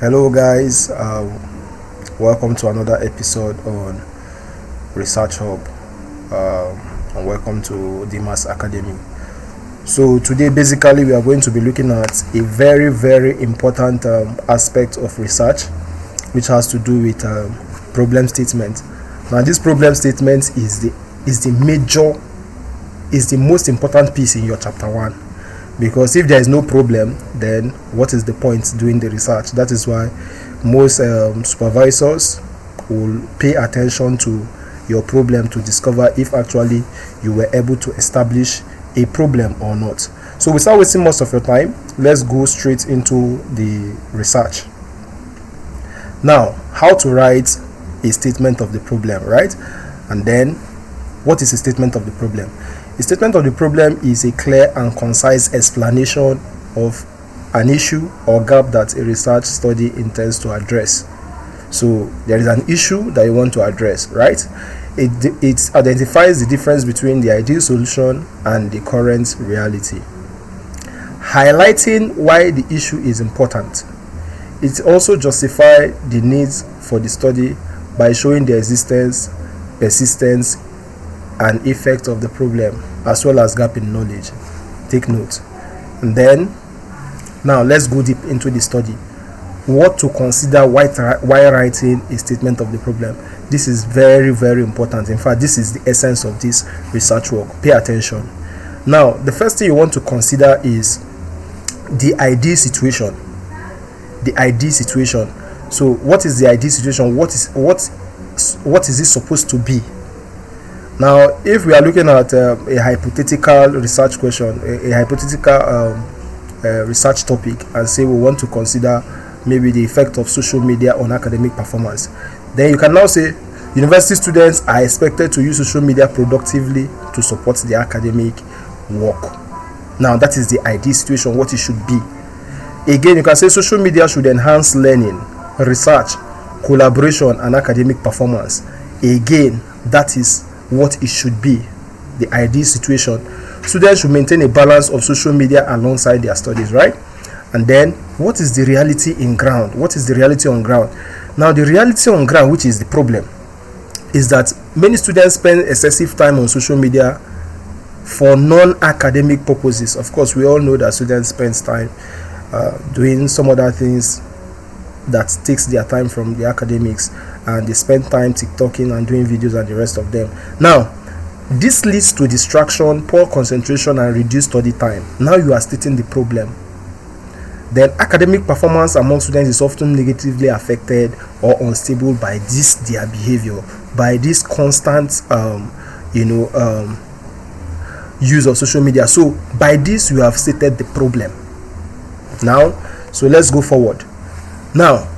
Hello, guys. Welcome to another episode on Research Hub, and welcome to Dimas Academy. So today, basically, we are going to be looking at a very, very important aspect of research, which has to do with problem statement. Now, this problem statement is the most important piece in your chapter 1. Because if there is no problem, then what is the point doing the research? That is why most supervisors will pay attention to your problem to discover if actually you were able to establish a problem or not. So without wasting most of your time, let's go straight into the research. Now, how to write a statement of the problem, right? And then, what is a statement of the problem? A statement of the problem is a clear and concise explanation of an issue or gap that a research study intends to address. So there is an issue that you want to address, right? It identifies the difference between the ideal solution and the current reality, highlighting why the issue is important. It also justifies the needs for the study by showing the existence, persistence, and effect of the problem, as well as gap in knowledge. Take note. And then, now let's go deep into the study. What to consider while writing a statement of the problem. This is very, very important. In fact, this is the essence of this research work. Pay attention. Now, the first thing you want to consider is the ideal situation. The ideal situation. So, what is the ideal situation? What is it supposed to be? Now, if we are looking at a hypothetical research question, a hypothetical research topic, and say we want to consider maybe the effect of social media on academic performance, then you can now say university students are expected to use social media productively to support their academic work. Now, that is the ideal situation, what it should be. Again, you can say social media should enhance learning, research, collaboration, and academic performance. Again, that is what it should be, the ideal situation. Students should maintain a balance of social media alongside their studies, right? And then, what is the reality in ground? What is the reality on ground? Now, the reality on ground, which is the problem, is that many students spend excessive time on social media for non-academic purposes. Of course, we all know that students spend time doing some other things that takes their time from the academics, and they spend time TikToking and doing videos and the rest of them. Now, this leads to distraction, poor concentration, and reduced study time. Now you are stating the problem. Then academic performance among students is often negatively affected or unstable by this their behavior, by this constant use of social media. So by this you have stated the problem. Now, so let's go forward. Now,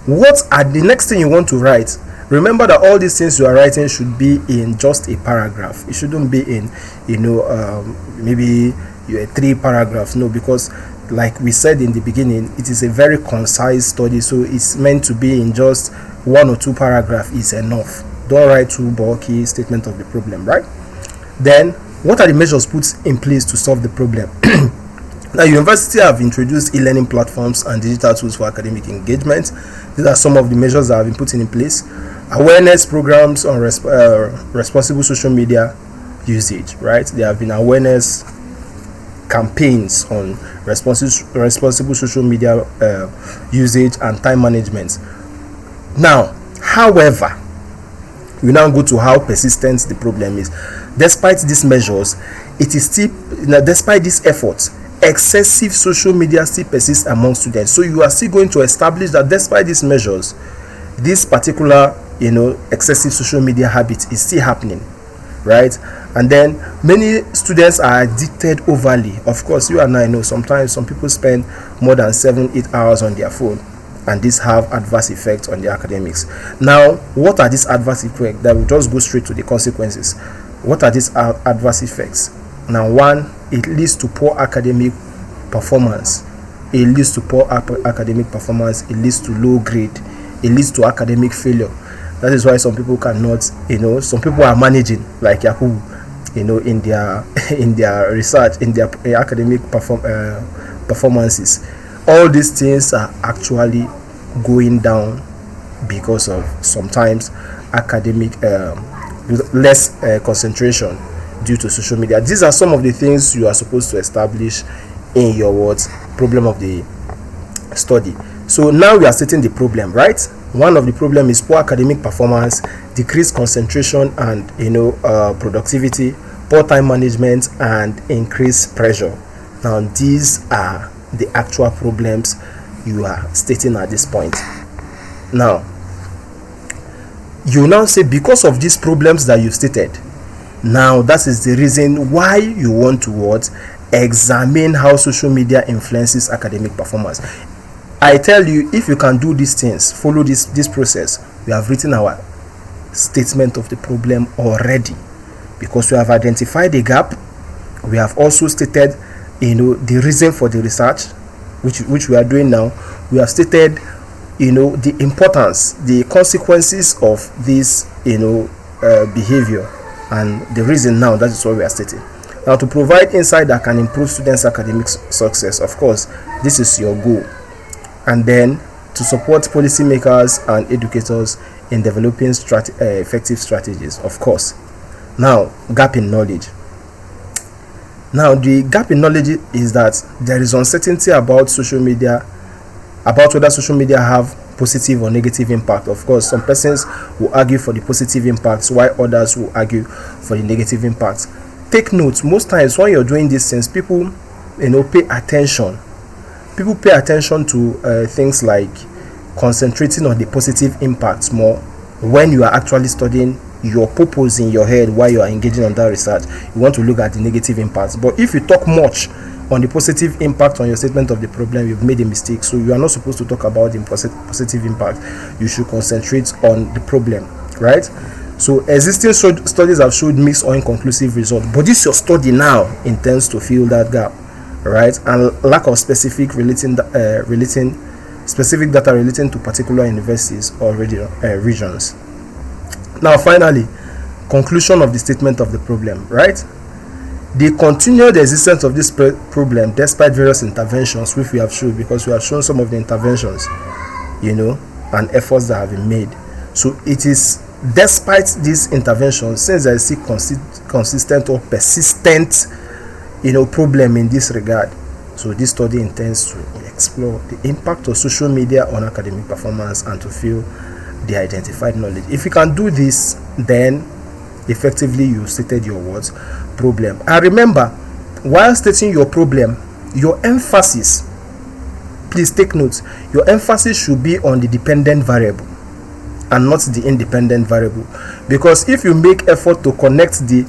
what are the next thing you want to write? Remember that all these things you are writing should be in just a paragraph. It shouldn't be in, maybe 3 paragraphs. No, because like we said in the beginning, it is a very concise study, so it's meant to be in just 1 or 2 paragraphs is enough. Don't write too bulky statement of the problem, right? Then, what are the measures put in place to solve the problem? Now, university have introduced e-learning platforms and digital tools for academic engagement. These are some of the measures that have been put in place. Awareness programs on responsible social media usage, right? There have been awareness campaigns on responsible social media usage and time management. Now, however, we now go to how persistent the problem is. Despite these measures, it is still, despite these efforts, excessive social media still persists among students. So you are still going to establish that despite these measures, this particular excessive social media habit is still happening, right? And then many students are addicted overly. Of course, you and I know sometimes some people spend more than 7-8 hours on their phone, and this have adverse effects on their academics. Now, what are these adverse effects? That will just go straight to the consequences. What are these adverse effects? Now, 1, it leads to poor academic performance. It leads to poor academic performance. It leads to low grade. It leads to academic failure. That is why some people cannot, some people are managing, like Yakubu, in their research, in their academic performances. all these things are actually going down because of sometimes academic less concentration due to social media. These are some of the things you are supposed to establish in your problem of the study. So now we are stating the problem, right? One of the problem is poor academic performance, decreased concentration and productivity, poor time management, and increased pressure. Now these are the actual problems you are stating at this point. Now you now say, because of these problems that you stated, now that is the reason why you want to examine how social media influences academic performance. I tell you, if you can do these things, follow this process, we have written our statement of the problem already, because we have identified the gap. We have also stated the reason for the research which we are doing now. We have stated the importance, the consequences of this behavior, and the reason. Now that is what we are stating. Now, to provide insight that can improve students' academic success, of course this is your goal, and then to support policymakers and educators in developing effective strategies, of course. Now, gap in knowledge. Now, the gap in knowledge is that there is uncertainty about social media, about whether social media have positive or negative impact. Of course, some persons will argue for the positive impacts, while others will argue for the negative impacts. Take note, most times when you're doing these things, people pay attention. People pay attention to things like concentrating on the positive impacts more when you are actually studying your purpose in your head while you are engaging on that research. You want to look at the negative impacts. But if you talk much on the positive impact on your statement of the problem, you've made a mistake. So you are not supposed to talk about the positive impact. You should concentrate on the problem, right? So existing studies have showed mixed or inconclusive results, but this your study now intends to fill that gap, right? And lack of specific data relating to particular universities or regions. Now, finally, conclusion of the statement of the problem, right? The continued existence of this problem despite various interventions, which we have shown, because we have shown some of the interventions, and efforts that have been made. So it is despite these interventions, since there is a consistent or persistent problem in this regard. So this study intends to explore the impact of social media on academic performance and to fill the identified knowledge. If you can do this, then effectively you stated your problem. And remember, while stating your problem, your emphasis, please take note, your emphasis should be on the dependent variable and not the independent variable. Because if you make effort to connect the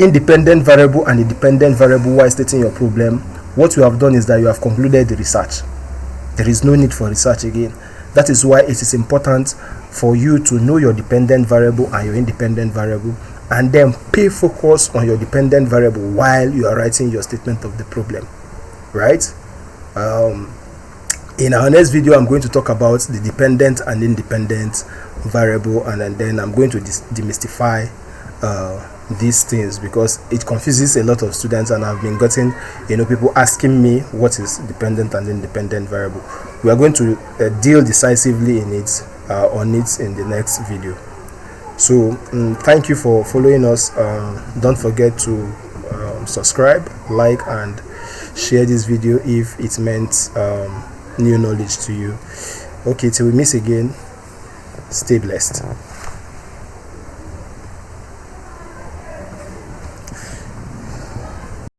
independent variable and the dependent variable while stating your problem, what you have done is that you have concluded the research. There is no need for research again. That is why it is important for you to know your dependent variable and your independent variable, and then pay focus on your dependent variable while you are writing your statement of the problem, right? In our next video, I'm going to talk about the dependent and independent variable, and then I'm going to demystify these things, because it confuses a lot of students, and I've been getting people asking me what is dependent and independent variable. We are going to deal decisively on it in the next video. So thank you for following us. Don't forget to subscribe, like, and share this video if it meant new knowledge to you. Okay, till we meet again, stay blessed.